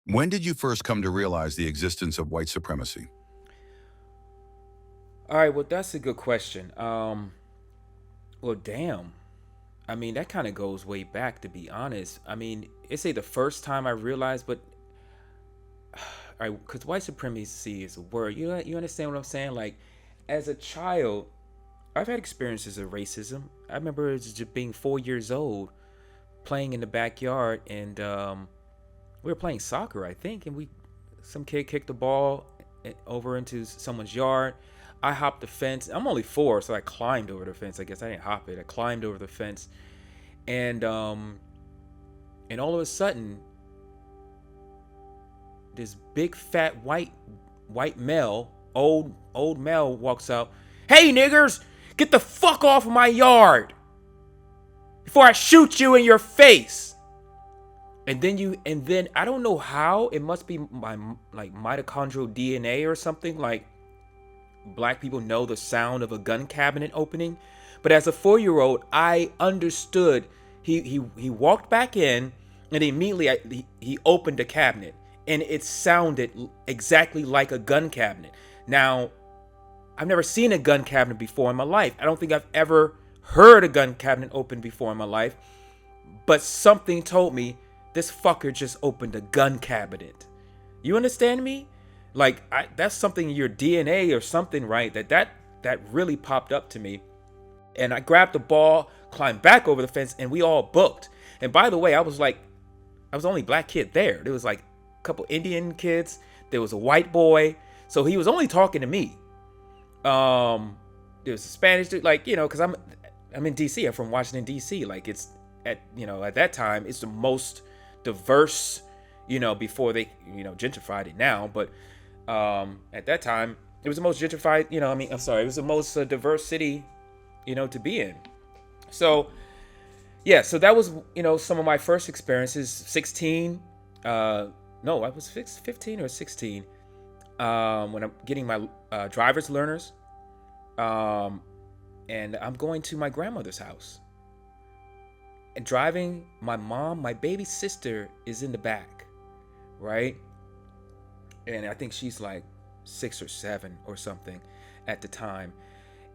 When did you first come to realize the existence of white supremacy? All right, well, that's a good question. Well, damn. I mean, that kind of goes way back, to be honest. I mean, it's the first time I realized, but because white supremacy is a word. You understand what I'm saying? Like, as a child, I've had experiences of racism. I remember just being 4 years old, playing in the backyard, and we were playing soccer, I think, and some kid kicked the ball over into someone's yard. I hopped the fence. I'm only 4, so I climbed over the fence. I guess I didn't hop it. I climbed over the fence, and all of a sudden, this big fat white male, old male, walks out. Hey niggers, get the fuck off of my yard before I shoot you in your face. And then I don't know how, it must be my like mitochondrial DNA or something. Like, black people know the sound of a gun cabinet opening, but as a 4-year-old, I understood. He walked back in, and immediately he opened the cabinet, and it sounded exactly like a gun cabinet. Now, I've never seen a gun cabinet before in my life. I don't think I've ever heard a gun cabinet open before in my life, but something told me this fucker just opened a gun cabinet. You understand me? Like, that's something in your DNA or something, right? That really popped up to me. And I grabbed the ball, climbed back over the fence, and we all booked. And by the way, I was the only black kid there. There was like a couple Indian kids. There was a white boy. So he was only talking to me. There was a Spanish dude, like, because I'm in DC. I'm from Washington DC. Like, it's at that time, it's the most diverse, before they gentrified it now, but at that time it was the most gentrified, I'm sorry, it was the most diverse city, to be in. So yeah, so that was some of my first experiences. 16, no, I was 15 or 16, when I'm getting my driver's learners, um, and I'm going to my grandmother's house and driving. My baby sister is in the back, right? And I think she's like 6 or 7 or something at the time.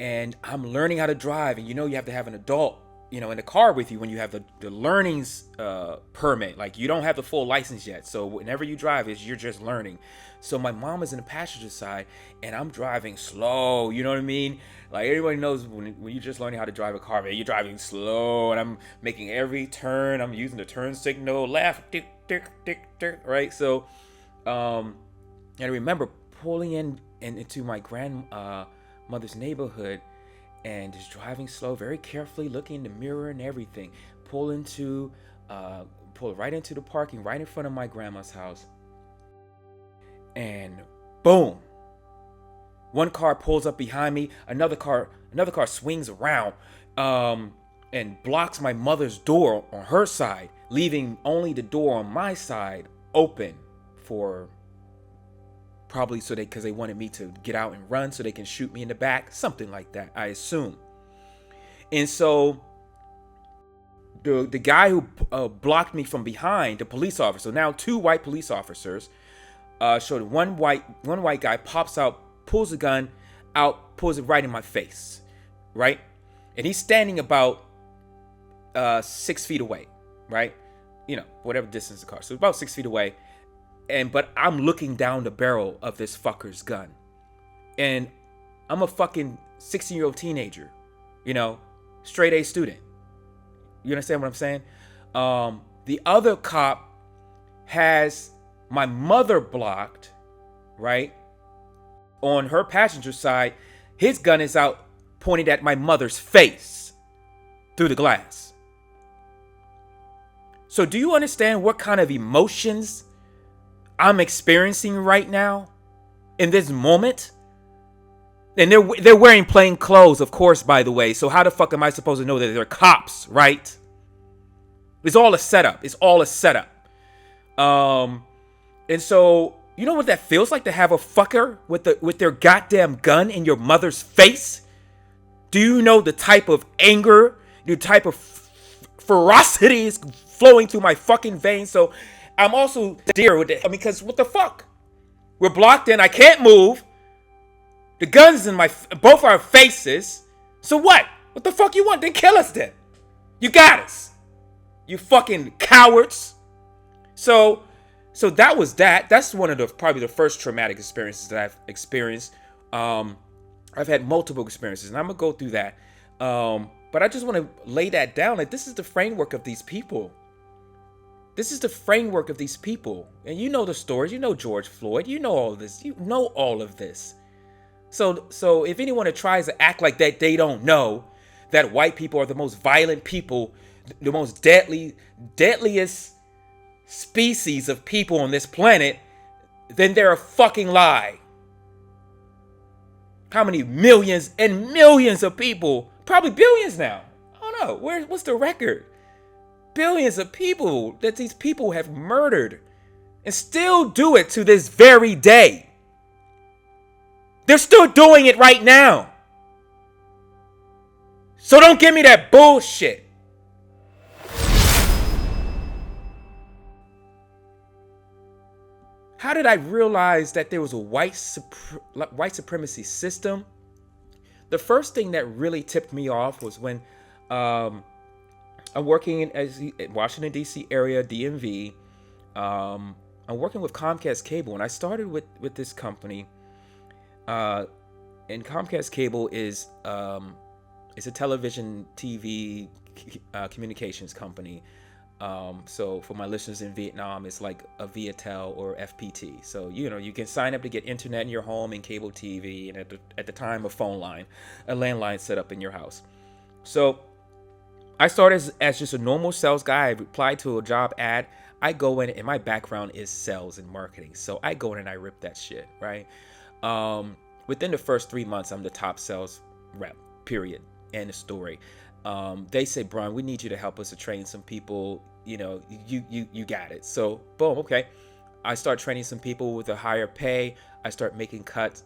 And I'm learning how to drive, and you have to have an adult, in the car with you when you have the learnings permit. Like, you don't have the full license yet, so whenever you drive, you're just learning. So my mom is in the passenger side, and I'm driving slow. You know what I mean? Like, everybody knows when you're just learning how to drive a car, man, you're driving slow, and I'm making every turn. I'm using the turn signal, left, tick, tick, tick, tick, right? So, and I remember pulling into my grandmother's neighborhood, and just driving slow, very carefully, looking in the mirror and everything. Pull right into the parking right in front of my grandma's house, and boom! One car pulls up behind me. Another car swings around, and blocks my mother's door on her side, leaving only the door on my side open for probably because they wanted me to get out and run so they can shoot me in the back, something like that, I assume. And so the guy who blocked me from behind, the police officer, so now two white police officers, showed one white guy pops out, pulls a gun out, pulls it right in my face, right? And he's standing about 6 feet away, right? Whatever distance the car. So about 6 feet away. But I'm looking down the barrel of this fucker's gun. And I'm a fucking 16-year-old teenager, straight A student. You understand what I'm saying? The other cop has my mother blocked, right? On her passenger side, his gun is out, pointed at my mother's face through the glass. So do you understand what kind of emotions I'm experiencing right now in this moment? And they're wearing plain clothes, of course, by the way. So how the fuck am I supposed to know that they're cops, right? It's all a setup. And so, you know what that feels like, to have a fucker with their goddamn gun in your mother's face? Do you know the type of anger, the type of ferocity is flowing through my fucking veins? So I'm also dear with it because what the fuck? We're blocked in. I can't move. The guns in both our faces. So what? What the fuck you want? Then kill us then. You got us. You fucking cowards. So that was that. That's one of the probably the first traumatic experiences that I've experienced. I've had multiple experiences, and I'm gonna go through that. But I just want to lay that down. Like, this is the framework of these people. This is the framework of these people. And you know the stories. You know George Floyd. You know all of this. You know all of this. So if anyone tries to act like that, they don't know that white people are the most violent people, the most deadliest species of people on this planet, then they're a fucking lie. How many millions and millions of people, probably billions now, I don't know, what's the record? Billions of people that these people have murdered and still do it to this very day. They're still doing it right now. So don't give me that bullshit. How did I realize that there was a white supremacy system? The first thing that really tipped me off was when I'm working in Washington, D.C. area, DMV. I'm working with Comcast Cable, and I started with this company. And Comcast Cable is a television, TV, communications company. So for my listeners in Vietnam, it's like a Viatel or FPT. So you can sign up to get internet in your home and cable TV, and at the time a phone line, a landline set up in your house. So I started as just a normal sales guy. I applied to a job ad. I go in, and my background is sales and marketing. So I go in and I rip that shit, right? Within the first 3 months, I'm the top sales rep, period. End of story. They say, Brian, we need you to help us to train some people. You got it. So boom, okay. I start training some people with a higher pay. I start making cuts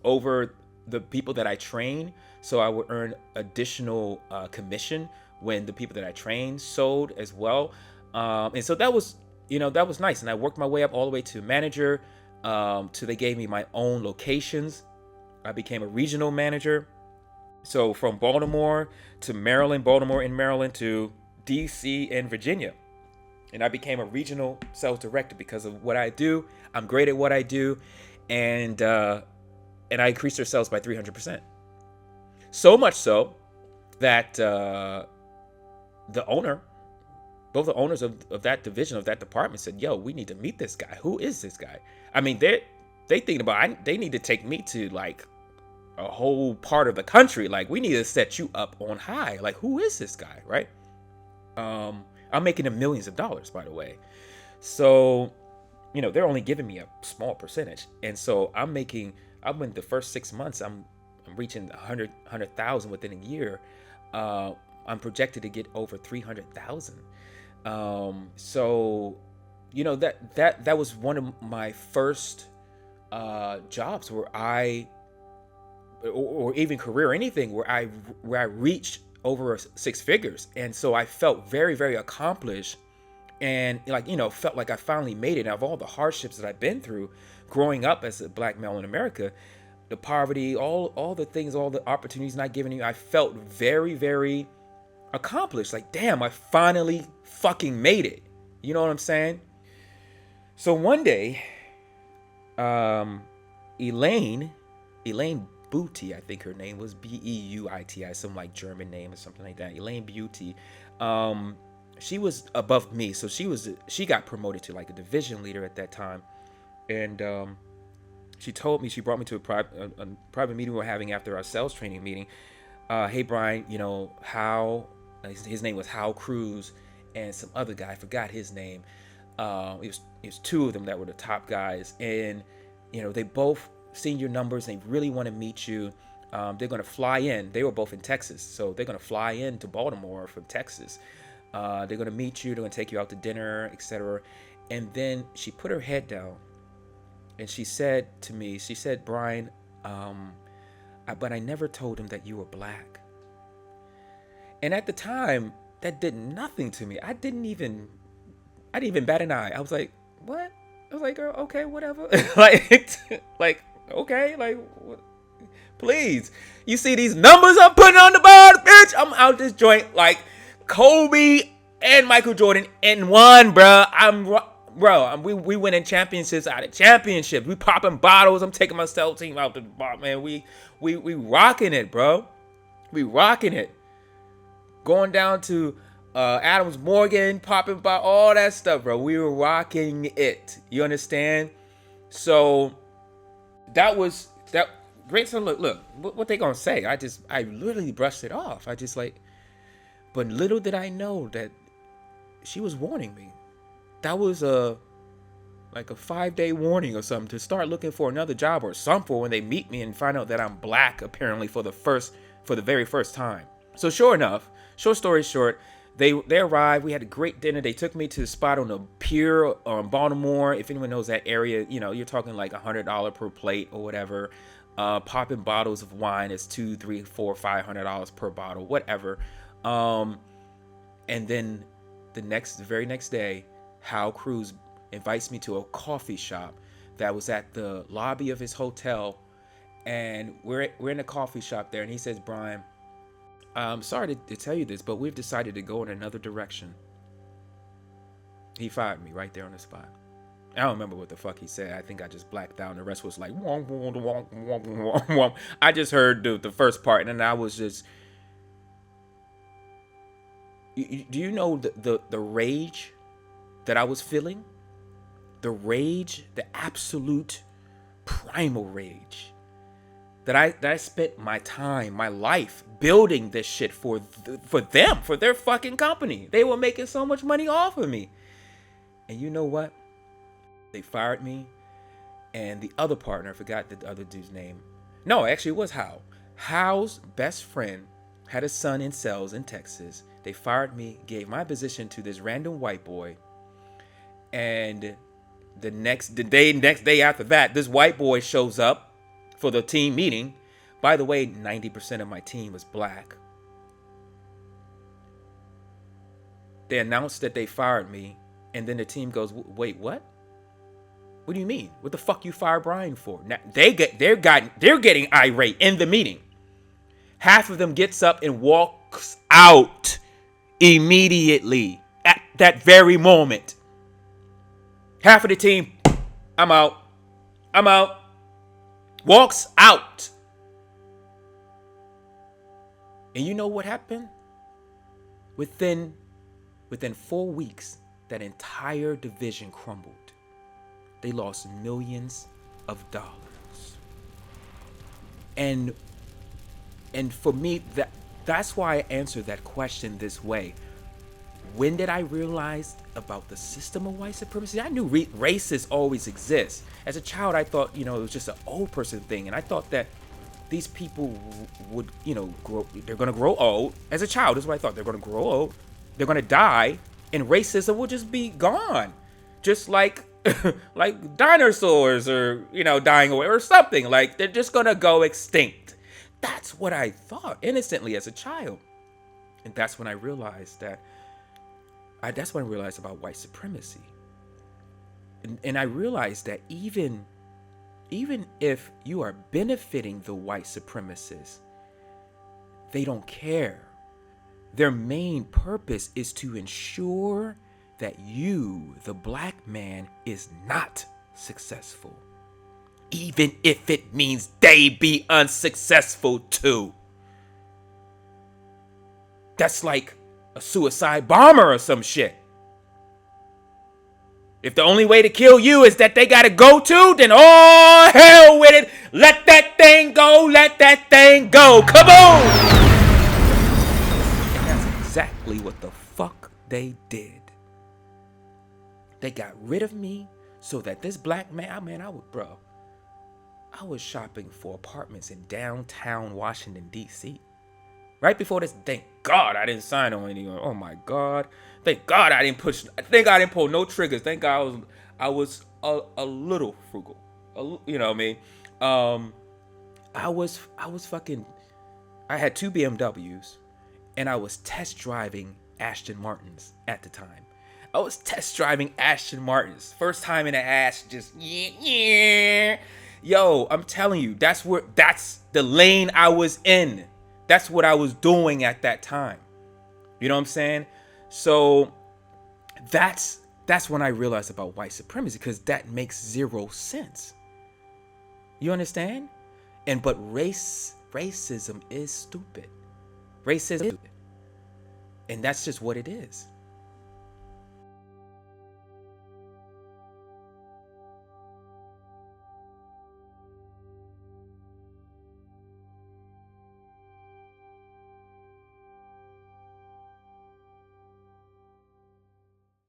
over the people that I train. So I would earn additional commission when the people that I trained sold as well. And so that was nice. And I worked my way up all the way to manager. So they gave me my own locations. I became a regional manager. So from Baltimore to Maryland, Baltimore and Maryland to DC and Virginia. And I became a regional sales director because of what I do. I'm great at what I do. And I increased their sales by 300%. So much so that both the owners of that division, of that department said, yo, we need to meet this guy. Who is this guy? I mean, they thinking about, they need to take me to like a whole part of the country. Like, we need to set you up on high. Like, who is this guy, right? I'm making them millions of dollars, by the way. So, they're only giving me a small percentage. And so I'm in the first 6 months, I'm reaching 100,000 within a year. I'm projected to get over 300,000. So, that was one of my first jobs where or even career, anything where I reached over 6 figures. And so I felt very, very accomplished, and felt like I finally made it. Out of all the hardships that I've been through growing up as a black male in America, the poverty, all the things, all the opportunities not given you, I felt very, very accomplished. Like, damn, I finally fucking made it. You know what I'm saying? So one day, Elaine Beauty, I think her name was Beuti, some like German name or something like that. Elaine Beauty, she was above me, so she got promoted to like a division leader at that time, and she brought me to a private meeting we were having after our sales training meeting. Hey Brian, his name was Hal Cruz, and some other guy, I forgot his name. It was 2 of them that were the top guys, and they both seen your numbers. They really want to meet you. They're going to fly in. They were both in Texas, so they're going to fly in to Baltimore from Texas. They're going to meet you. They're going to take you out to dinner, etc. And then she put her head down, and she said to me, Brian, but I never told him that you were black. And at the time, that did nothing to me. I didn't even I didn't even bat an eye. I was like, what? I was like, girl, okay, whatever. like, okay, like, what? Please. You see these numbers I'm putting on the board, bitch? I'm out this joint like Kobe and Michael Jordan in one, bro. We winning championships out of championships. We popping bottles. I'm taking my cell team out the bar, man. We rocking it, bro. We rocking it. Going down to Adams Morgan, popping by all that stuff, bro. We were rocking it. You understand? So that was that. Great. So look, what they gonna say? I literally brushed it off. I just like, but little did I know that she was warning me. That was like a 5-day warning or something to start looking for another job or something when they meet me and find out that I'm black apparently for the very first time. So sure enough, short story short, they arrived. We had a great dinner. They took me to the spot on the pier on Baltimore. If anyone knows that area, you know, you're talking like $100 per plate or whatever. Popping bottles of wine is $200, $300, $400, $500 per bottle, whatever. And then the very next day, Hal Cruz invites me to a coffee shop that was at the lobby of his hotel, and we're in a coffee shop there, and he says, Brian, I'm sorry to tell you this, but we've decided to go in another direction. He fired me right there on the spot. I don't remember what the fuck he said. I think I just blacked out, and the rest was like, womp, womp, womp, womp, womp, womp. I just heard the first part, and then I was just... Do you know the rage that I was feeling? The rage, the absolute primal rage that I spent my time, my life building this shit for them, for their fucking company. They were making so much money off of me. And you know what? They fired me, and the other partner, I forgot the other dude's name. No, actually it was Hal. Hal's best friend had a son in sales in Texas. They fired me, gave my position to this random white boy, and the next day after that, this white boy shows up for the team meeting. By the way, 90% of my team was black. They announced that they fired me, and then the team goes, wait, what? What do you mean? What the fuck you fired Brian for? Now they're getting irate in the meeting. Half of them gets up and walks out immediately at that very moment. Half of the team, I'm out. Walks out. And you know what happened? Within 4 weeks, that entire division crumbled. They lost millions of dollars. And for me, that's why I answered that question this way. When did I realize about the system of white supremacy? I knew racists always exist. As a child, I thought, it was just an old person thing. And I thought that these people would, grow. They're going to grow old. As a child, that's what I thought. They're going to grow old. They're going to die. And racism will just be gone. Just like like dinosaurs are, dying away or something. Like, they're just going to go extinct. That's what I thought innocently as a child. And that's when I realized that's when I realized about white supremacy. And I realized that even if you are benefiting the white supremacists, they don't care. Their main purpose is to ensure that you, the black man, is not successful. Even if it means they be unsuccessful too. That's like a suicide bomber or some shit. If the only way to kill you is that they gotta go to, then oh, hell with it. Let that thing go, let that thing go. Kaboom! And that's exactly what the fuck they did. They got rid of me so that this black man, I was shopping for apartments in downtown Washington, D.C. Right before this, thank God I didn't sign on anyone. Oh my God. Thank God I didn't pull no triggers. Thank God I was a little frugal. You know what I mean? I had 2 BMWs and I was test driving Aston Martins at the time. I was test driving Aston Martins. First time in the ass, just yeah. Yo, I'm telling you, that's the lane I was in. That's what I was doing at that time. You know what I'm saying? So that's when I realized about white supremacy, because that makes zero sense. You understand? But racism is stupid. Racism is stupid. And that's just what it is.